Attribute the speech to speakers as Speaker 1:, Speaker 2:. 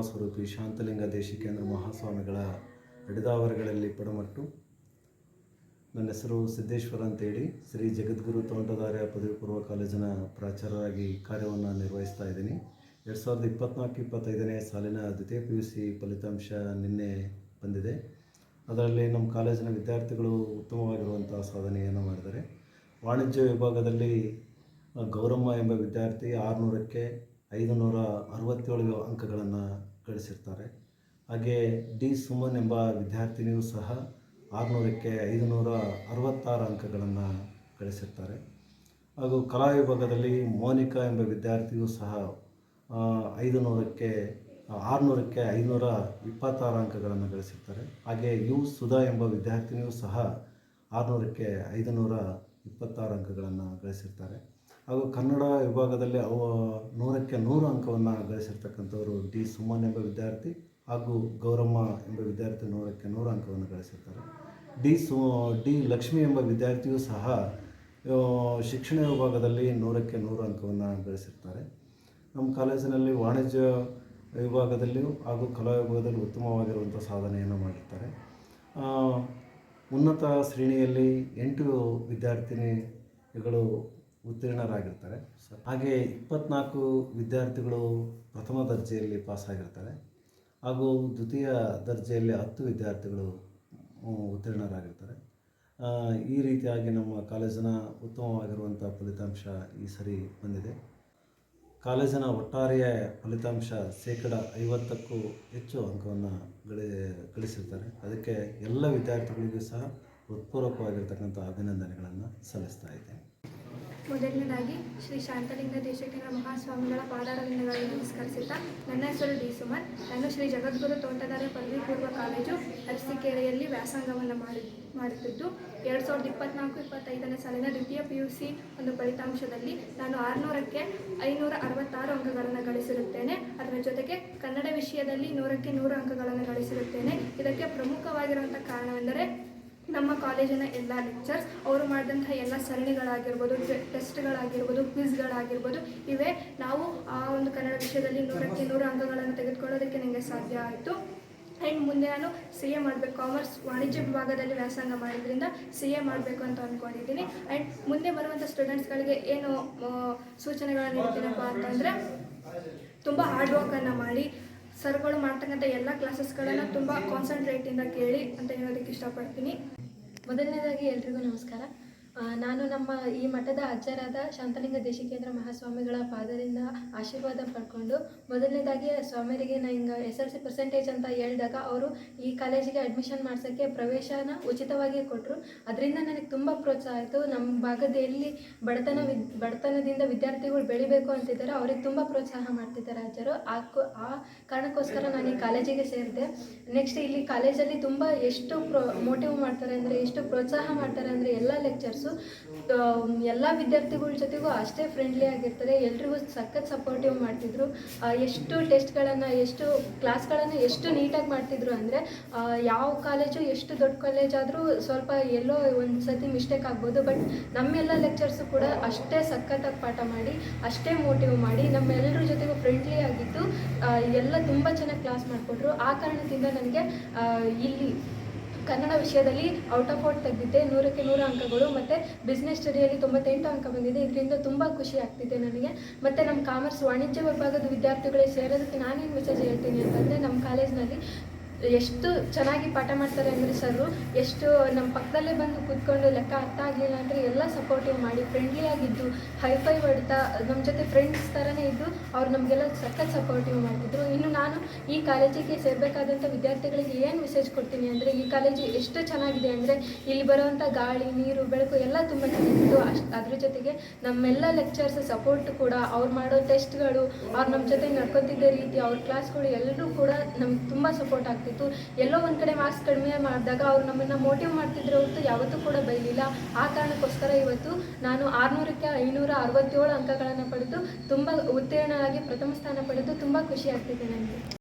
Speaker 1: ಸ್ವರೂಪಿ ಶಾಂತಲಿಂಗ ದೇಶಿಕೇಂದ್ರ ಮಹಾಸ್ವಾಮಿಗಳ ಹಿಡಿದಾವರಗಳಲ್ಲಿ ಪಡಮಟ್ಟು. ನನ್ನ ಹೆಸರು ಸಿದ್ದೇಶ್ವರ ಅಂತೇಳಿ ಶ್ರೀ ಜಗದ್ಗುರು ತೋಂಟದಾರ್ಯ ಪದವಿ ಪೂರ್ವ ಕಾಲೇಜಿನ ಪ್ರಾಚಾರ್ಯರಾಗಿ ಕಾರ್ಯವನ್ನು ನಿರ್ವಹಿಸ್ತಾ ಇದ್ದೀನಿ. 2024-25ನೇ ಸಾಲಿನ ದ್ವಿತೀಯ PUC ಫಲಿತಾಂಶ ನಿನ್ನೆ ಬಂದಿದೆ. ಅದರಲ್ಲಿ ನಮ್ಮ ಕಾಲೇಜಿನ ವಿದ್ಯಾರ್ಥಿಗಳು ಉತ್ತಮವಾಗಿರುವಂಥ ಸಾಧನೆಯನ್ನು ಮಾಡಿದ್ದಾರೆ. ವಾಣಿಜ್ಯ ವಿಭಾಗದಲ್ಲಿ ಗೌರಮ್ಮ ಎಂಬ ವಿದ್ಯಾರ್ಥಿ 600ಕ್ಕೆ 567 ಅಂಕಗಳನ್ನು ಗಳಿಸಿರ್ತಾರೆ. ಹಾಗೆ ಡಿ ಸುಮನ್ ಎಂಬ ವಿದ್ಯಾರ್ಥಿನಿಯೂ ಸಹ 600ಕ್ಕೆ 566 ಅಂಕಗಳನ್ನು ಗಳಿಸಿರ್ತಾರೆ. ಹಾಗೂ ಕಲಾ ವಿಭಾಗದಲ್ಲಿ ಮೋನಿಕಾ ಎಂಬ ವಿದ್ಯಾರ್ಥಿಯೂ ಸಹ 600ಕ್ಕೆ 526 ಅಂಕಗಳನ್ನು ಗಳಿಸಿರ್ತಾರೆ. ಹಾಗೆ ಸುಧಾ ಎಂಬ ವಿದ್ಯಾರ್ಥಿನಿಯೂ ಸಹ 600ಕ್ಕೆ 526 ಅಂಕಗಳನ್ನು ಗಳಿಸಿರ್ತಾರೆ. ಹಾಗೂ ಕನ್ನಡ ವಿಭಾಗದಲ್ಲಿ 100ಕ್ಕೆ 100 ಅಂಕವನ್ನು ಗಳಿಸಿರ್ತಕ್ಕಂಥವರು ಡಿ ಸುಮನ್ ಎಂಬ ವಿದ್ಯಾರ್ಥಿ ಹಾಗೂ ಗೌರಮ್ಮ ಎಂಬ ವಿದ್ಯಾರ್ಥಿ 100ಕ್ಕೆ 100 ಅಂಕವನ್ನು ಗಳಿಸಿರ್ತಾರೆ. ಡಿ ಲಕ್ಷ್ಮಿ ಎಂಬ ವಿದ್ಯಾರ್ಥಿಯೂ ಸಹ ಶಿಕ್ಷಣ ವಿಭಾಗದಲ್ಲಿ 100ಕ್ಕೆ 100 ಅಂಕವನ್ನು ಗಳಿಸಿರ್ತಾರೆ. ನಮ್ಮ ಕಾಲೇಜಿನಲ್ಲಿ ವಾಣಿಜ್ಯ ವಿಭಾಗದಲ್ಲಿಯೂ ಹಾಗೂ ಕಲಾ ವಿಭಾಗದಲ್ಲಿ ಉತ್ತಮವಾಗಿರುವಂಥ ಸಾಧನೆಯನ್ನು ಮಾಡಿರ್ತಾರೆ. ಉನ್ನತ ಶ್ರೇಣಿಯಲ್ಲಿ 8 ವಿದ್ಯಾರ್ಥಿನಿಗಳು ಉತ್ತೀರ್ಣರಾಗಿರ್ತಾರೆ. ಹಾಗೆ 24 ವಿದ್ಯಾರ್ಥಿಗಳು ಪ್ರಥಮ ದರ್ಜೆಯಲ್ಲಿ ಪಾಸಾಗಿರ್ತಾರೆ. ಹಾಗೂ ದ್ವಿತೀಯ ದರ್ಜೆಯಲ್ಲಿ 10 ವಿದ್ಯಾರ್ಥಿಗಳು ಉತ್ತೀರ್ಣರಾಗಿರ್ತಾರೆ. ಈ ರೀತಿಯಾಗಿ ನಮ್ಮ ಕಾಲೇಜಿನ ಉತ್ತಮವಾಗಿರುವಂಥ ಫಲಿತಾಂಶ ಈ ಸರಿ ಬಂದಿದೆ. ಕಾಲೇಜಿನ ಒಟ್ಟಾರೆಯ ಫಲಿತಾಂಶ 50%ಕ್ಕೂ ಹೆಚ್ಚು ಅಂಕವನ್ನು ಗಳಿಸಿರ್ತಾರೆ. ಅದಕ್ಕೆ ಎಲ್ಲ ವಿದ್ಯಾರ್ಥಿಗಳಿಗೂ ಸಹ ಹೃತ್ಪೂರ್ವಕವಾಗಿರ್ತಕ್ಕಂಥ ಅಭಿನಂದನೆಗಳನ್ನು ಸಲ್ಲಿಸ್ತಾ ಇದ್ದೇನೆ.
Speaker 2: ಮೊದಲನೇದಾಗಿ ಶ್ರೀ ಶಾಂತಲಿಂಗ ದೇಶಿಕೇಂದ್ರ ಮಹಾಸ್ವಾಮಿಗಳ ಪಾದಾರವಿಂದಗಳನ್ನು ನಮಸ್ಕರಿಸುತ್ತಾ, ನನ್ನ ಹೆಸರು ಡಿ ಸುಮನ್. ನಾನು ಶ್ರೀ ಜಗದ್ಗುರು ತೋಂಟದಾರ್ಯ ಪದವಿ ಪೂರ್ವ ಕಾಲೇಜು ಅರಸೀಕೆರೆಯಲ್ಲಿ ವ್ಯಾಸಂಗವನ್ನು ಮಾಡುತ್ತಿದ್ದು 2024-25ನೇ ಸಾಲಿನ ದ್ವಿತೀಯ PUC ಒಂದು ಫಲಿತಾಂಶದಲ್ಲಿ ನಾನು 600ಕ್ಕೆ 566 ಅಂಕಗಳನ್ನು ಗಳಿಸಿರುತ್ತೇನೆ. ಅದರ ಜೊತೆಗೆ ಕನ್ನಡ ವಿಷಯದಲ್ಲಿ 100ಕ್ಕೆ 100 ಅಂಕಗಳನ್ನು ಗಳಿಸಿರುತ್ತೇನೆ. ಇದಕ್ಕೆ ಪ್ರಮುಖವಾಗಿರುವಂಥ ಕಾರಣವೆಂದರೆ ನಮ್ಮ ಕಾಲೇಜಿನ ಎಲ್ಲ ಲೆಕ್ಚರ್ಸ್, ಅವರು ಮಾಡಿದಂಥ ಎಲ್ಲ ಸರಣಿಗಳಾಗಿರ್ಬೋದು, ಟೆಸ್ಟ್ಗಳಾಗಿರ್ಬೋದು, ಕ್ವಿಜ್ಗಳಾಗಿರ್ಬೋದು, ಇವೇ ನಾವು ಆ ಒಂದು ಕನ್ನಡ ವಿಷಯದಲ್ಲಿ 100ಕ್ಕೆ 100 ಅಂಕಗಳನ್ನು ತೆಗೆದುಕೊಳ್ಳೋದಕ್ಕೆ ನನಗೆ ಸಾಧ್ಯ ಆಯಿತು. ಆ್ಯಂಡ್ ಮುಂದೆ ನಾನು CA ಮಾಡಬೇಕು. ಕಾಮರ್ಸ್ ವಾಣಿಜ್ಯ ವಿಭಾಗದಲ್ಲಿ ವ್ಯಾಸಂಗ ಮಾಡಿದ್ರಿಂದ CA ಮಾಡಬೇಕು ಅಂತ ಅಂದ್ಕೊಂಡಿದ್ದೀನಿ. ಆ್ಯಂಡ್ ಮುಂದೆ ಬರುವಂಥ ಸ್ಟೂಡೆಂಟ್ಸ್ಗಳಿಗೆ ಏನು ಸೂಚನೆಗಳನ್ನು ನೀಡ್ತೀನಪ್ಪ ಅಂತಂದರೆ, ತುಂಬ ಹಾರ್ಡ್ ವರ್ಕನ್ನು ಮಾಡಿ ಸರ್ಗಳು ಮಾಡ್ತಕ್ಕಂಥ ಎಲ್ಲ ಕ್ಲಾಸಸ್ಗಳನ್ನು ತುಂಬ ಕಾನ್ಸಂಟ್ರೇಟಿಂದ ಕೇಳಿ ಅಂತ ಹೇಳೋದಕ್ಕೆ ಇಷ್ಟಪಡ್ತೀನಿ.
Speaker 3: ಮೊದಲನೇದಾಗಿ ಎಲ್ರಿಗೂ ನಮಸ್ಕಾರ. ನಾನು ನಮ್ಮ ಈ ಮಠದ ಅಜ್ಜರಾದ ಶಾಂತಲಿಂಗ ದೇಶಿಕೇಂದ್ರ ಮಹಾಸ್ವಾಮಿಗಳ ಪಾದರಿಂದ ಆಶೀರ್ವಾದ ಪಡ್ಕೊಂಡು, ಮೊದಲನೇದಾಗಿ ಸ್ವಾಮಿಯರಿಗೆ ನಾನು ಹಿಂಗೆ SSLC ಪರ್ಸೆಂಟೇಜ್ ಅಂತ ಹೇಳಿದಾಗ ಅವರು ಈ ಕಾಲೇಜಿಗೆ ಅಡ್ಮಿಷನ್ ಮಾಡ್ಸೋಕ್ಕೆ ಪ್ರವೇಶನ ಉಚಿತವಾಗಿ ಕೊಟ್ಟರು. ಅದರಿಂದ ನನಗೆ ತುಂಬ ಪ್ರೋತ್ಸಾಹ ಆಯಿತು. ನಮ್ಮ ಭಾಗದ ಎಲ್ಲಿ ಬಡತನದಿಂದ ವಿದ್ಯಾರ್ಥಿಗಳು ಬೆಳಿಬೇಕು ಅಂತಿದ್ದಾರೆ, ಅವ್ರಿಗೆ ತುಂಬ ಪ್ರೋತ್ಸಾಹ ಮಾಡ್ತಿದ್ದಾರೆ ಅಜ್ಜರು. ಆ ಕಾರಣಕ್ಕೋಸ್ಕರ ನಾನು ಈ ಕಾಲೇಜಿಗೆ ಸೇರಿದೆ. ನೆಕ್ಸ್ಟ್ ಇಲ್ಲಿ ಕಾಲೇಜಲ್ಲಿ ತುಂಬ ಎಷ್ಟು ಮೋಟಿವ್ ಮಾಡ್ತಾರೆ ಅಂದರೆ, ಎಷ್ಟು ಪ್ರೋತ್ಸಾಹ ಮಾಡ್ತಾರೆ ಅಂದರೆ, ಎಲ್ಲ ಲೆಕ್ಚರ್ಸು ಎಲ್ಲ ವಿದ್ಯಾರ್ಥಿಗಳ ಜೊತೆಗೂ ಅಷ್ಟೇ ಫ್ರೆಂಡ್ಲಿ ಆಗಿರ್ತಾರೆ. ಎಲ್ರಿಗೂ ಸಖತ್ ಸಪೋರ್ಟಿವ್ ಮಾಡ್ತಿದ್ರು. ಎಷ್ಟು ಟೆಸ್ಟ್ಗಳನ್ನು, ಎಷ್ಟು ಕ್ಲಾಸ್ಗಳನ್ನು ಎಷ್ಟು ನೀಟಾಗಿ ಮಾಡ್ತಿದ್ರು ಅಂದರೆ, ಯಾವ ಕಾಲೇಜು ಎಷ್ಟು ದೊಡ್ಡ ಕಾಲೇಜ್ ಆದರೂ ಸ್ವಲ್ಪ ಎಲ್ಲೋ ಒಂದು ಸತಿ ಮಿಸ್ಟೇಕ್ ಆಗ್ಬೋದು, ಬಟ್ ನಮ್ಮೆಲ್ಲ ಲೆಕ್ಚರ್ಸು ಕೂಡ ಅಷ್ಟೇ ಸಖತ್ತಾಗಿ ಪಾಠ ಮಾಡಿ, ಅಷ್ಟೇ ಮೋಟಿವ್ ಮಾಡಿ ನಮ್ಮೆಲ್ಲರ ಜೊತೆಗೂ ಫ್ರೆಂಡ್ಲಿ ಆಗಿದ್ದು ಎಲ್ಲ ತುಂಬ ಚೆನ್ನಾಗಿ ಕ್ಲಾಸ್ ಮಾಡಿಕೊಟ್ರು. ಆ ಕಾರಣದಿಂದ ನನಗೆ ಇಲ್ಲಿ ಕನ್ನಡ ವಿಷಯದಲ್ಲಿ ಔಟ್ ಆಫ್ ಔಟ್ ತೆಗೆದಿದ್ದೆ. 100ಕ್ಕೆ 100 ಅಂಕಗಳು ಮತ್ತು ಬಿಸ್ನೆಸ್ ಸ್ಟಡಿಯಲ್ಲಿ 98 ಅಂಕ ಬಂದಿದೆ. ಇದರಿಂದ ತುಂಬ ಖುಷಿ ಆಗ್ತಿದೆ ನನಗೆ. ಮತ್ತು ನಮ್ಮ ಕಾಮರ್ಸ್ ವಾಣಿಜ್ಯ ವಿಭಾಗದ ವಿದ್ಯಾರ್ಥಿಗಳಿಗೆ ಸೇರೋದಕ್ಕೆ ನಾನೇನು ಮೆಸೇಜ್ ಹೇಳ್ತೀನಿ ಅಂತಂದರೆ, ನಮ್ಮ ಕಾಲೇಜಿನಲ್ಲಿ ಎಷ್ಟು ಚೆನ್ನಾಗಿ ಪಾಠ ಮಾಡ್ತಾರೆ ಅಂದರೆ ಸರು, ಎಷ್ಟು ನಮ್ಮ ಪಕ್ಕದಲ್ಲೇ ಬಂದು ಕೂತ್ಕೊಂಡು ಲೆಕ್ಕ ಅರ್ಥ ಆಗಲಿಲ್ಲ ಅಂದರೆ ಎಲ್ಲ ಸಪೋರ್ಟಿವ್ ಮಾಡಿ ಫ್ರೆಂಡ್ಲಿಯಾಗಿದ್ದು ಹೈಫೈ ಹೊಡ್ತಾ ನಮ್ಮ ಜೊತೆ ಫ್ರೆಂಡ್ಸ್ ಥರನೇ ಇದ್ದು ಅವ್ರು ನಮಗೆಲ್ಲ ಸಖತ್ ಸಪೋರ್ಟಿವ್ ಮಾಡ್ತಿದ್ರು. ಇನ್ನು ನಾನು ಈ ಕಾಲೇಜಿಗೆ ಸೇರಬೇಕಾದಂಥ ವಿದ್ಯಾರ್ಥಿಗಳಿಗೆ ಏನು ಮೆಸೇಜ್ ಕೊಡ್ತೀನಿ ಅಂದರೆ, ಈ ಕಾಲೇಜು ಎಷ್ಟು ಚೆನ್ನಾಗಿದೆ ಅಂದರೆ, ಇಲ್ಲಿ ಬರುವಂಥ ಗಾಳಿ, ನೀರು, ಬೆಳಕು ಎಲ್ಲ ತುಂಬ ಚೆನ್ನಾಗಿತ್ತು. ಅದ್ರ ಜೊತೆಗೆ ನಮ್ಮೆಲ್ಲ ಲೆಕ್ಚರ್ಸ್ ಸಪೋರ್ಟ್ ಕೂಡ, ಅವ್ರು ಮಾಡೋ ಟೆಸ್ಟ್ಗಳು, ಅವ್ರು ನಮ್ಮ ಜೊತೆ ನಡ್ಕೊತಿದ್ದ ರೀತಿ, ಅವ್ರ ಕ್ಲಾಸ್ಗಳು ಎಲ್ಲರೂ ಕೂಡ ನಮ್ಗೆ ತುಂಬ ಸಪೋರ್ಟ್ ಆಗ್ತಿತ್ತು. ಎಲ್ಲೋ ಒಂದು ಕಡೆ ಮಾರ್ಕ್ಸ್ ಕಡಿಮೆ ಮಾಡಿದಾಗ ಅವ್ರು ನಮ್ಮನ್ನು ಮೋಟಿವ್ ಮಾಡ್ತಿದ್ರು ಹೊರತು ಯಾವತ್ತೂ ಕೂಡ ಬೈಲಿಲ್ಲ. ಆ ಕಾರಣಕ್ಕೋಸ್ಕರ ಇವತ್ತು ನಾನು 600ಕ್ಕೆ 567 ಅಂಕಗಳನ್ನು ಪಡೆದು ತುಂಬ ಉತ್ತೀರ್ಣರಾಗಿ ಪ್ರಥಮ ಸ್ಥಾನ ಪಡೆದು ತುಂಬ ಖುಷಿ ಆಗ್ತಿದೆ ನನಗೆ.